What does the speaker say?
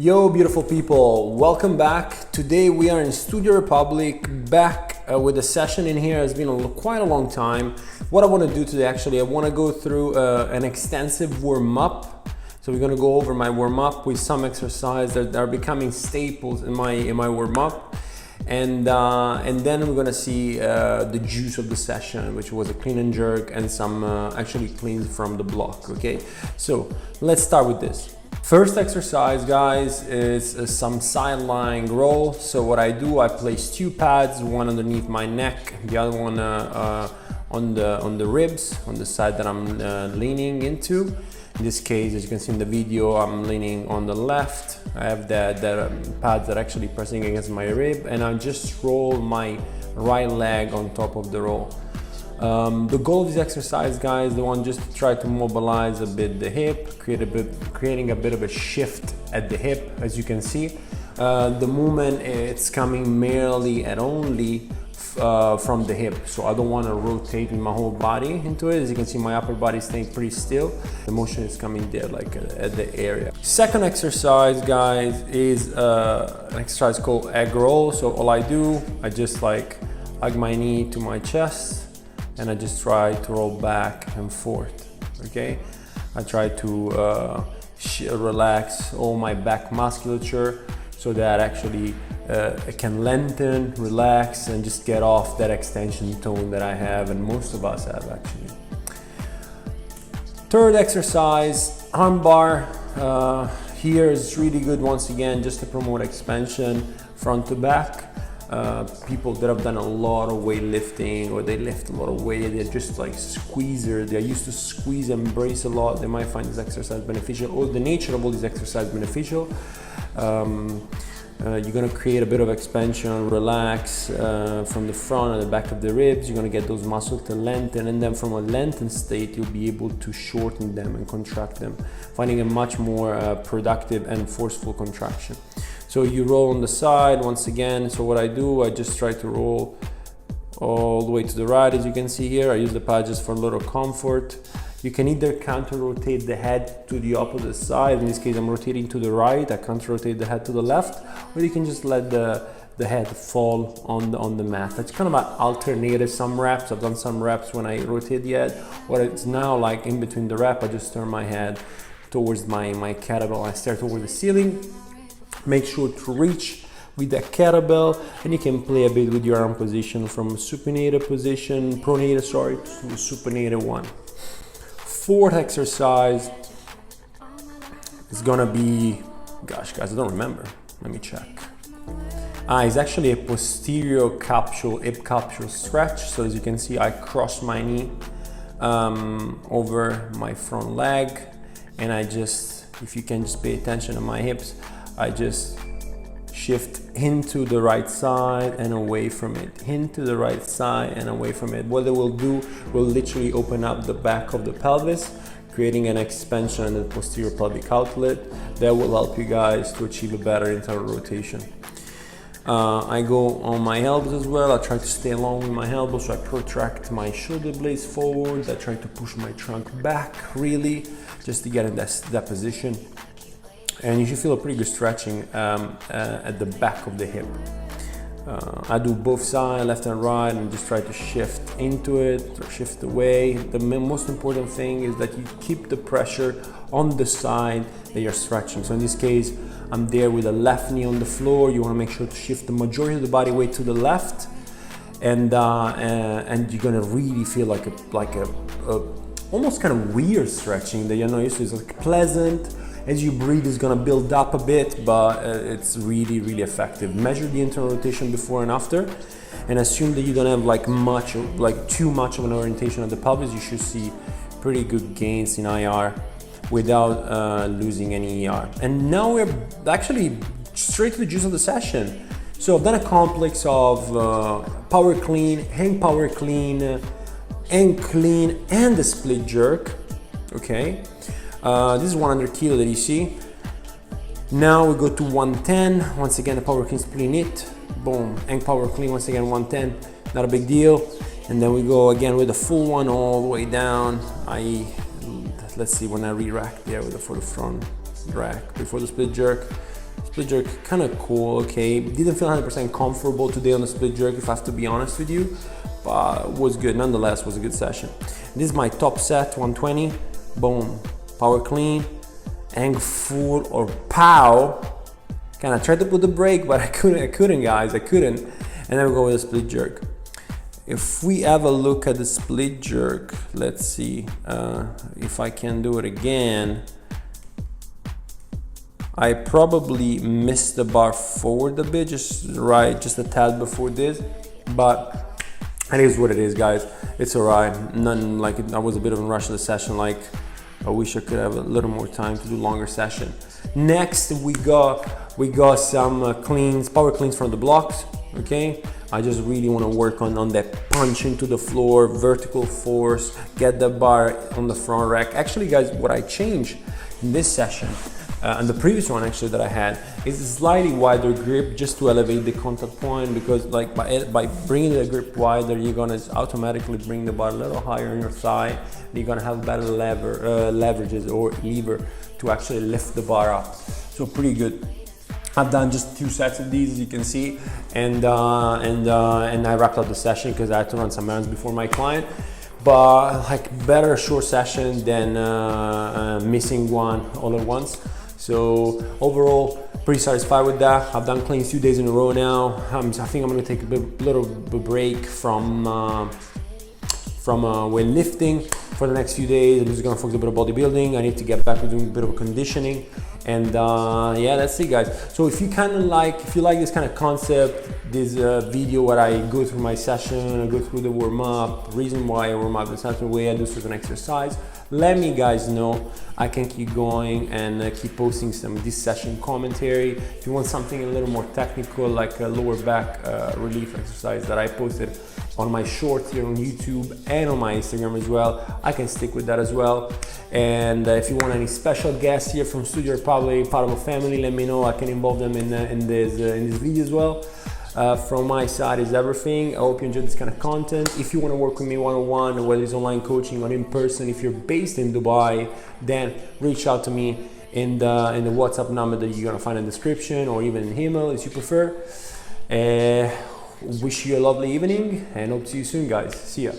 Yo, beautiful people, welcome back. Today we are in Studiorepublik, back with a session in here. It's been quite a long time. What I want to do today, actually, I want to go through an extensive warm-up. So we're going to go over my warm-up with some exercises that are becoming staples in my warm-up. And then we're going to see the juice of the session, which was a clean and jerk and some actually cleans from the block, okay? So let's start with this. First exercise, guys, is some side lying roll. So what I do, I place two pads, one underneath my neck, the other one on the ribs, on the side that I'm leaning into. In this case, as you can see in the video, I'm leaning on the left. I have that pads that are actually pressing against my rib, and I just roll my right leg on top of the roll. The goal of this exercise, guys, the one just to try to mobilize a bit the hip, creating a bit of a shift at the hip. As you can see, the movement, it's coming merely and only from the hip, so I don't want to rotate my whole body into it. As you can see, my upper body is staying pretty still. The motion is coming there, like at the area. Second exercise, guys, is an exercise called egg roll. So all I do, I just like hug my knee to my chest, and I just try to roll back and forth, okay? I try to relax all my back musculature so that actually it can lengthen, relax, and just get off that extension tone that I have, and most of us have actually. Third exercise, arm bar. Here is really good, once again, just to promote expansion front to back. People that have done a lot of weightlifting, or they lift a lot of weight, they're just like squeezers, they're used to squeeze and brace a lot, they might find this exercise beneficial, or the nature of all these exercises beneficial. You're going to create a bit of expansion, relax from the front and the back of the ribs. You're going to get those muscles to lengthen, and then from a lengthened state you'll be able to shorten them and contract them, finding a much more productive and forceful contraction. So you roll on the side once again. So what I do, I just try to roll all the way to the right. As you can see here, I use the pad just for a little comfort. You can either counter rotate the head to the opposite side. In this case, I'm rotating to the right. I counter rotate the head to the left, or you can just let the head fall on the mat. That's kind of an alternative. Some reps, I've done some reps when I rotate the head. What it's now like in between the rep, I just turn my head towards my kettlebell. I stare towards the ceiling. Make sure to reach with that kettlebell, and you can play a bit with your arm position from supinated position, pronated, sorry, to supinated one. Fourth exercise is gonna be, gosh guys, I don't remember, let me check. It's actually a posterior capsule, hip capsule stretch. So as you can see, I cross my knee over my front leg, and I just, if you can just pay attention to my hips, I just shift into the right side and away from it, into the right side and away from it. What it will do will literally open up the back of the pelvis, creating an expansion in the posterior pelvic outlet that will help you guys to achieve a better internal rotation. I go on my elbows as well. I try to stay along with my elbows, so I protract my shoulder blades forward. I try to push my trunk back really, just to get in that position. And you should feel a pretty good stretching at the back of the hip. I do both sides, left and right, and just try to shift into it or shift away. The most important thing is that you keep the pressure on the side that you're stretching. So in this case, I'm there with the left knee on the floor. You want to make sure to shift the majority of the body weight to the left, and you're gonna really feel like a almost kind of weird stretching that you're not used to. It's like pleasant. As you breathe, it's gonna build up a bit, but it's really, really effective. Measure the internal rotation before and after, and assume that you don't have too much of an orientation of the pelvis. You should see pretty good gains in IR without losing any ER. And now we're actually straight to the juice of the session. So I've done a complex of power clean, hang power clean, and clean, and the split jerk, okay? This is 100 kilo that you see. Now we go to 110. Once again, the power clean split knit. Boom. And power clean once again 110. Not a big deal. And then we go again with the full one all the way down. Let's see when I re-rack there for the front rack before the split jerk. split jerk, kind of cool, okay. Didn't feel 100% comfortable today on the split jerk, if I have to be honest with you, but was good, nonetheless, was a good session. This is my top set, 120, boom, power clean, angle full or pow. Kind of tried to put the brake, but I couldn't guys, I couldn't. And then we go with a split jerk. If we have a look at the split jerk, let's see if I can do it again. I probably missed the bar forward a bit, just a tad before this, but it is what it is, guys. It's alright. None like I was a bit of a rush in the session. Like I wish I could have a little more time to do longer session. Next, we got some cleans, power cleans from the blocks. Okay, I just really want to work on that punch into the floor, vertical force, get the bar on the front rack. Actually, guys, what I changed in this session and the previous one actually that I had is a slightly wider grip, just to elevate the contact point, because like by bringing the grip wider, you're gonna automatically bring the bar a little higher on your thigh, and you're gonna have better leverages or lever to actually lift the bar up. So pretty good. I've done just 2 sets of these, as you can see, and I wrapped up the session because I had to run some errands before my client. But like better a short session than missing one all at once. So overall, pretty satisfied with that. I've done cleans 2 days in a row now. I think I'm gonna take a little break from weightlifting for the next few days. I'm just gonna focus a bit on bodybuilding. I need to get back to doing a bit of conditioning. And yeah, that's it, guys. So if you like this kind of concept, this video where I go through my session, I go through the warm-up, reason why I warm up, the certain way I do certain exercise, let me guys know. I can keep going and keep posting some this session commentary. If you want something a little more technical, like a lower back relief exercise that I posted on my shorts here on YouTube and on my Instagram as well, I can stick with that as well. And if you want any special guests here from Studiorepublik, part of a family, let me know. I can involve them in this video as well. From my side is everything. I hope you enjoyed this kind of content. If you want to work with me one-on-one, whether it's online coaching or in person, if you're based in Dubai, then reach out to me in the WhatsApp number that you're gonna find in the description, or even in email if you prefer. Wish you a lovely evening and hope to see you soon, guys. See ya.